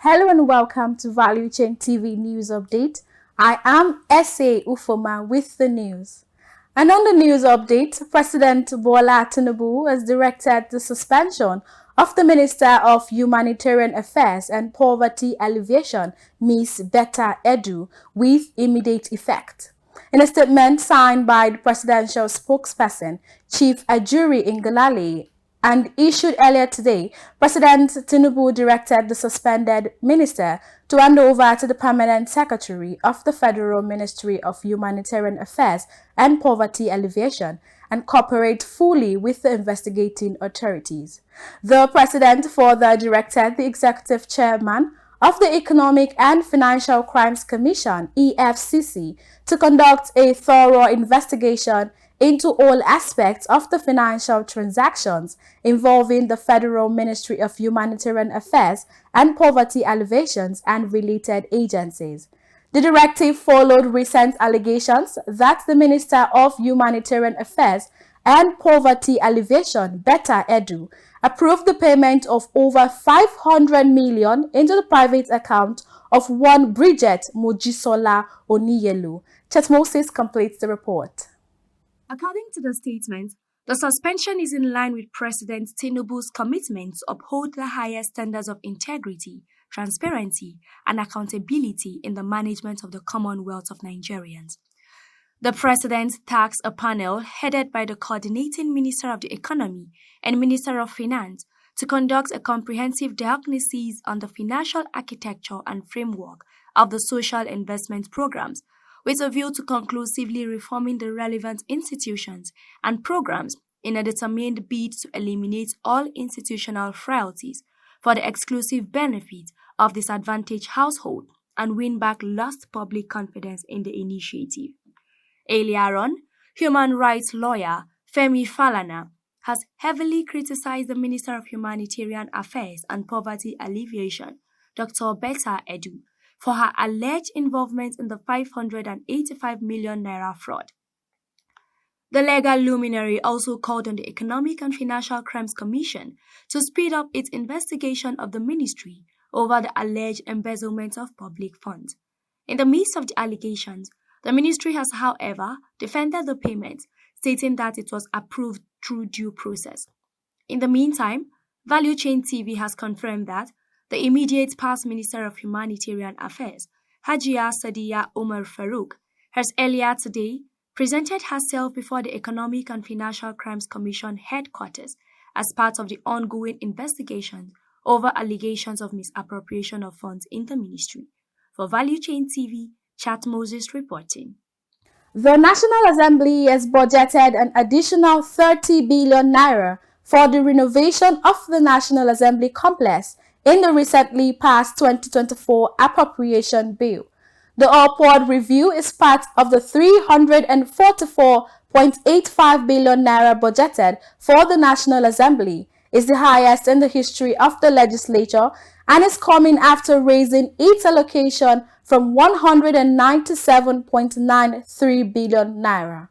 Hello and welcome to Value Chain TV News Update. I am S.A. Ufoma with the news. And on the news update, President Bola Tinubu has directed the suspension of the Minister of Humanitarian Affairs and Poverty Alleviation, Ms. Betta Edu, with immediate effect. In a statement signed by the presidential spokesperson, Chief Ajuri Ngalale, and issued earlier today, President Tinubu directed the suspended minister to hand over to the Permanent Secretary of the Federal Ministry of Humanitarian Affairs and Poverty Alleviation and cooperate fully with the investigating authorities. The President further directed the Executive Chairman of the Economic and Financial Crimes Commission, EFCC, to conduct a thorough investigation into all aspects of the financial transactions involving the Federal Ministry of Humanitarian Affairs and Poverty Alleviations and related agencies. The directive followed recent allegations that the Minister of Humanitarian Affairs and Poverty Alleviation, Betta Edu, approved the payment of over 500 million into the private account of one Bridget Mojisola Oniyelu. Chet Moses completes the report. According to the statement, the suspension is in line with President Tinubu's commitment to uphold the highest standards of integrity, transparency, and accountability in the management of the Commonwealth of Nigerians. The President tasked a panel headed by the Coordinating Minister of the Economy and Minister of Finance to conduct a comprehensive diagnosis on the financial architecture and framework of the social investment programs, with a view to conclusively reforming the relevant institutions and programs in a determined bid to eliminate all institutional frailties for the exclusive benefit of disadvantaged households and win back lost public confidence in the initiative. Earlier on, human rights lawyer Femi Falana has heavily criticized the Minister of Humanitarian Affairs and Poverty Alleviation, Dr. Betta Edu, for her alleged involvement in the 585 million naira fraud. The legal luminary also called on the Economic and Financial Crimes Commission to speed up its investigation of the ministry over the alleged embezzlement of public funds. In the midst of the allegations, the ministry has, however, defended the payment, stating that it was approved through due process. In the meantime, Value Chain TV has confirmed that the immediate past Minister of Humanitarian Affairs, Hajia Sadiya Omar Farouk, has earlier today presented herself before the Economic and Financial Crimes Commission headquarters as part of the ongoing investigation over allegations of misappropriation of funds in the ministry. For Value Chain TV, Chat Moses reporting. The National Assembly has budgeted an additional 30 billion naira for the renovation of the National Assembly complex in the recently passed 2024 appropriation bill. The upward review is part of the 344.85 billion naira budgeted for the National Assembly, is the highest in the history of the legislature and is coming after raising its allocation from 197.93 billion naira.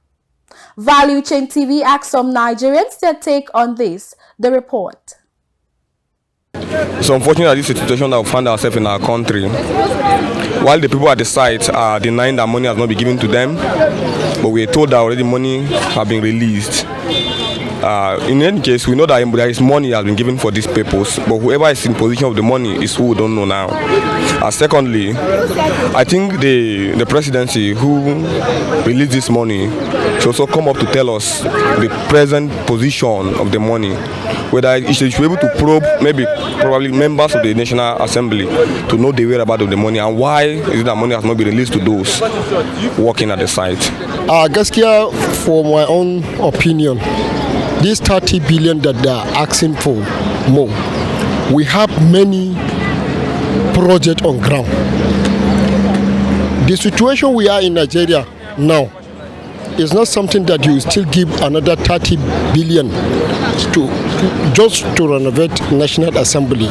Value Chain TV asked some Nigerians their take on this. The report. It's unfortunate that this situation that we find ourselves in our country, while the people at the site are denying that money has not been given to them, but we are told that already money has been released. In any case, we know that there is money has been given for this purpose, but whoever is in position of the money is who we don't know now. Secondly, I think the presidency who released this money should also come up to tell us the present position of the money, whether it should be able to probe probably members of the National Assembly to know the whereabouts of the money and why is it that money has not been released to those working at the site. Gaskiya, for my own opinion, this 30 billion that they are asking for more, we have many projects on ground. The situation we are in Nigeria now is not something that you still give another 30 billion just to renovate National Assembly.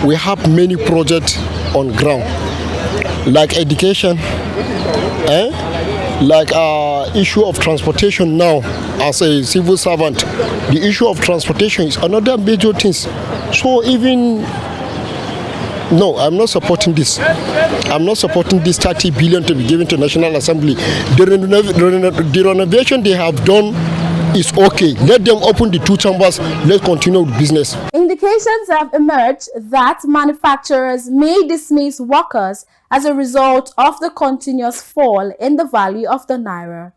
We have many projects on ground, like education, like issue of transportation now. As a civil servant, the issue of transportation is another major thing. So even No, I'm not supporting this. I'm not supporting this 30 billion to be given to National Assembly. The renovation they have done is okay. Let them open the two chambers. Let's continue with business. Indications have emerged that manufacturers may dismiss workers as a result of the continuous fall in the value of the naira.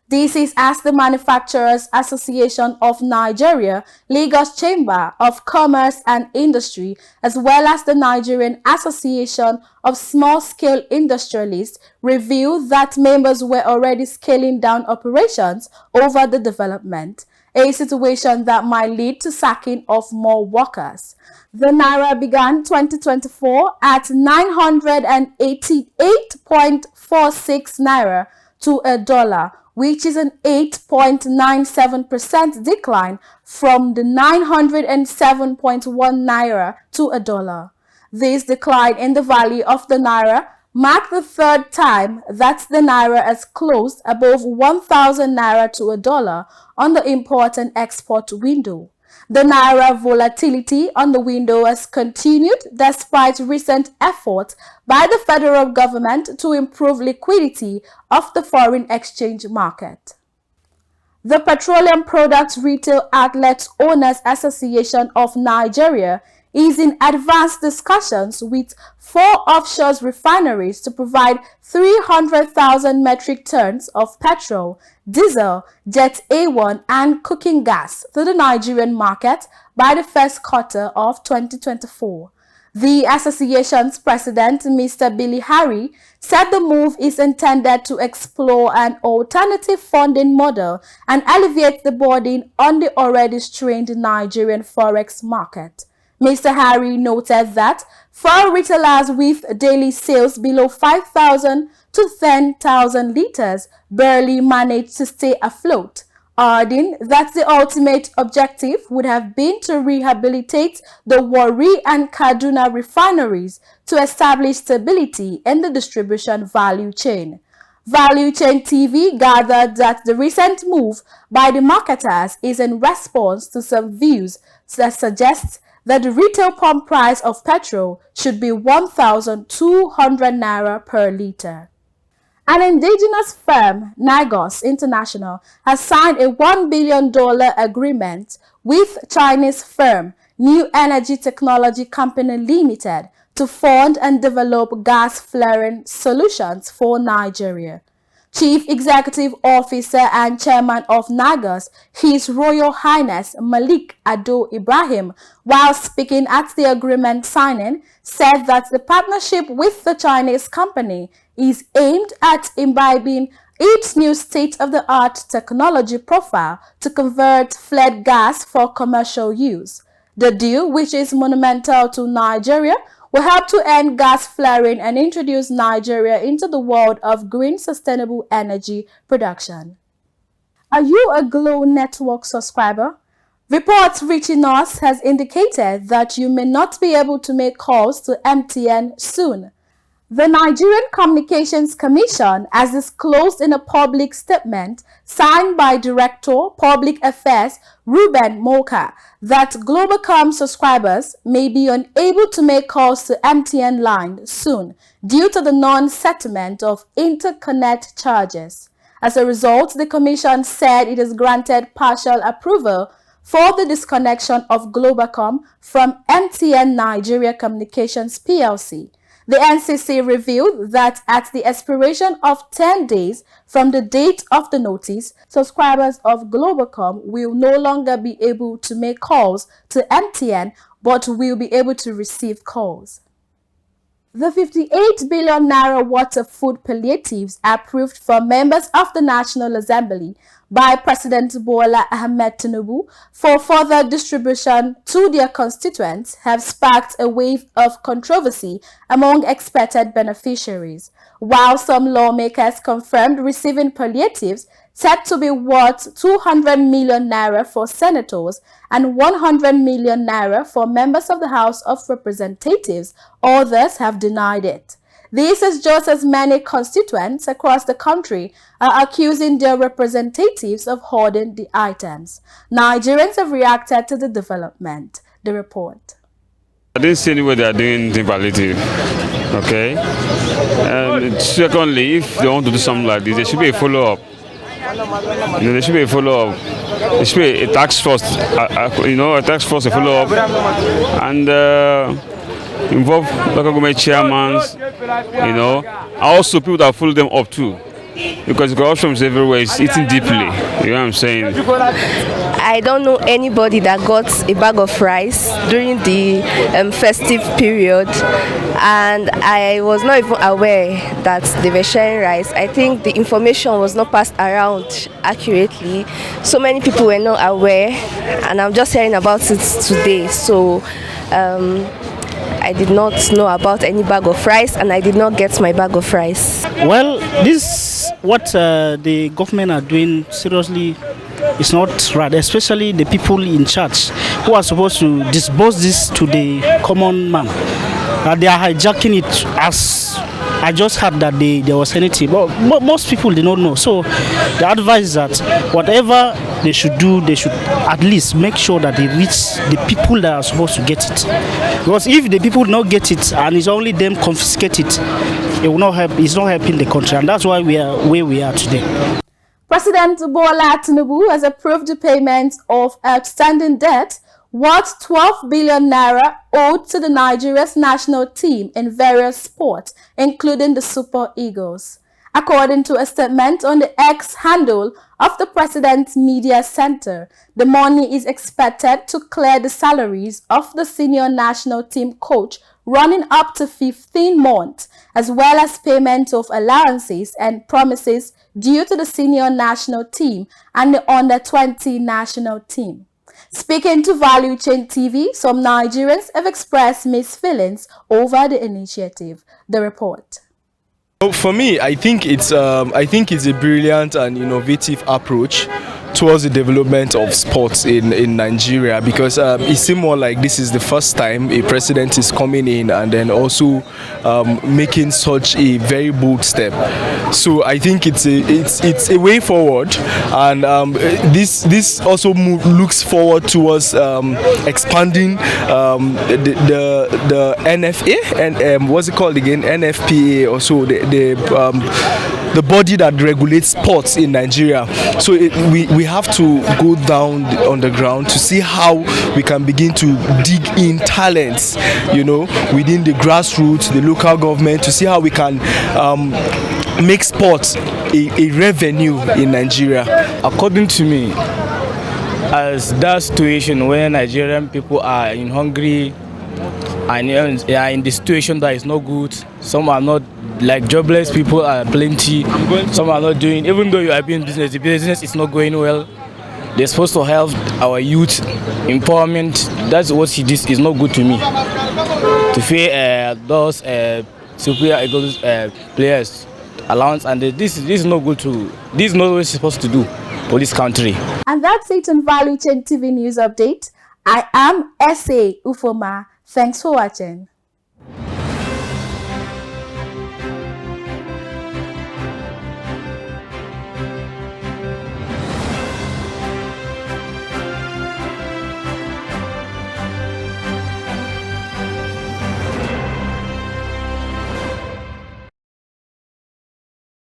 This is as the Manufacturers Association of Nigeria, Lagos Chamber of Commerce and Industry, as well as the Nigerian Association of Small-Scale Industrialists revealed that members were already scaling down operations over the development, a situation that might lead to sacking of more workers. The naira began 2024 at 988.46 naira to a dollar, which is an 8.97% decline from the 907.1 naira to a dollar. This decline in the value of the naira marked the third time that the naira has closed above 1,000 naira to a dollar on the import and export window. The naira volatility on the window has continued despite recent efforts by the federal government to improve liquidity of the foreign exchange market. The Petroleum Products Retail Outlets Owners Association of Nigeria is in advanced discussions with 4 offshore refineries to provide 300,000 metric tons of petrol, diesel, jet A1 and cooking gas to the Nigerian market by the first quarter of 2024. The association's president, Mr. Billy Harry, said the move is intended to explore an alternative funding model and alleviate the burden on the already strained Nigerian forex market. Mr. Harry noted that for retailers with daily sales below 5,000 to 10,000 liters barely manage to stay afloat, adding that the ultimate objective would have been to rehabilitate the Warri and Kaduna refineries to establish stability in the distribution value chain. Value Chain TV gathered that the recent move by the marketers is in response to some views that suggest that the retail pump price of petrol should be 1,200 naira per liter. An indigenous firm, Nigos International, has signed a $1 billion agreement with Chinese firm New Energy Technology Company Limited to fund and develop gas flaring solutions for Nigeria. Chief Executive Officer and Chairman of Nagos, His Royal Highness Malik Ado Ibrahim, while speaking at the agreement signing, said that the partnership with the Chinese company is aimed at imbibing its new state-of-the-art technology profile to convert flare gas for commercial use. The deal, which is monumental to Nigeria, will help to end gas flaring and introduce Nigeria into the world of green sustainable energy production. Are you a Glow Network subscriber? Reports reaching us has indicated that you may not be able to make calls to MTN soon. The Nigerian Communications Commission has disclosed in a public statement signed by Director Public Affairs Ruben Moka that Globacom subscribers may be unable to make calls to MTN line soon due to the non-settlement of interconnect charges. As a result, the Commission said it has granted partial approval for the disconnection of Globacom from MTN Nigeria Communications PLC. The NCC revealed that at the expiration of 10 days from the date of the notice, subscribers of Globacom will no longer be able to make calls to MTN but will be able to receive calls. The 58 billion naira worth of food palliatives approved for members of the National Assembly by President Bola Ahmed Tinubu for further distribution to their constituents have sparked a wave of controversy among expected beneficiaries. While some lawmakers confirmed receiving palliatives said to be worth 200 million naira for senators and 100 million naira for members of the House of Representatives, others have denied it. This is just as many constituents across the country are accusing their representatives of hoarding the items. Nigerians have reacted to the development. The report. I didn't see anywhere they are doing anything palliative. Okay. And secondly, if they want to do something like this, there should be a follow-up. There should be a follow-up. There should be a task force. A task force, a follow-up, and involve local government chairmen. Also people that follow them up too. Because corruption is everywhere, it's eating deeply. You know what I'm saying? I don't know anybody that got a bag of rice during the festive period, and I was not even aware that they were sharing rice. I think the information was not passed around accurately. So many people were not aware, and I'm just hearing about it today. So I did not know about any bag of rice, and I did not get my bag of rice. Well, this what the government are doing seriously is not right, especially the people in charge who are supposed to disburse this to the common man. They are hijacking it. As I just heard that there was anything, but most people did not know. So the advice is that whatever they should do, they should at least make sure that they reach the people that are supposed to get it. Because if the people don't get it and it's only them confiscate it, it will not help. It's not helping the country, and that's why we are where we are today. President Bola Tinubu has approved the payment of outstanding debt worth 12 billion naira owed to the Nigeria's national team in various sports, including the Super Eagles. According to a statement on the X handle of the President's Media Center, the money is expected to clear the salaries of the senior national team coach running up to 15 months, as well as payment of allowances and promises due to the senior national team and the under-20 national team. Speaking to Value Chain TV, some Nigerians have expressed mixed feelings over the initiative. The report. For me, I think it's a brilliant and innovative approach towards the development of sports in Nigeria, because it seems more like this is the first time a president is coming in and then also making such a very bold step. So I think it's a way forward, and this also looks forward towards expanding the NFA and what's it called again, NFPA, or so the body that regulates sports in Nigeria. So we have to go down on the ground to see how we can begin to dig in talents, within the grassroots, the local government, to see how we can make sports a revenue in Nigeria. According to me, as that situation where Nigerian people are in hungry and they are in the situation that is not good, some are not, like jobless people are plenty, some are not doing, even though you are doing business, the business is not going well. They're supposed to help our youth empowerment. That's what this is not good to me. To pay those Super Eagles players allowance, and this is not good to, this is not what we're supposed to do for this country. And that's it on Value Chain TV News Update. I am S.A. Ufoma. Thanks for watching.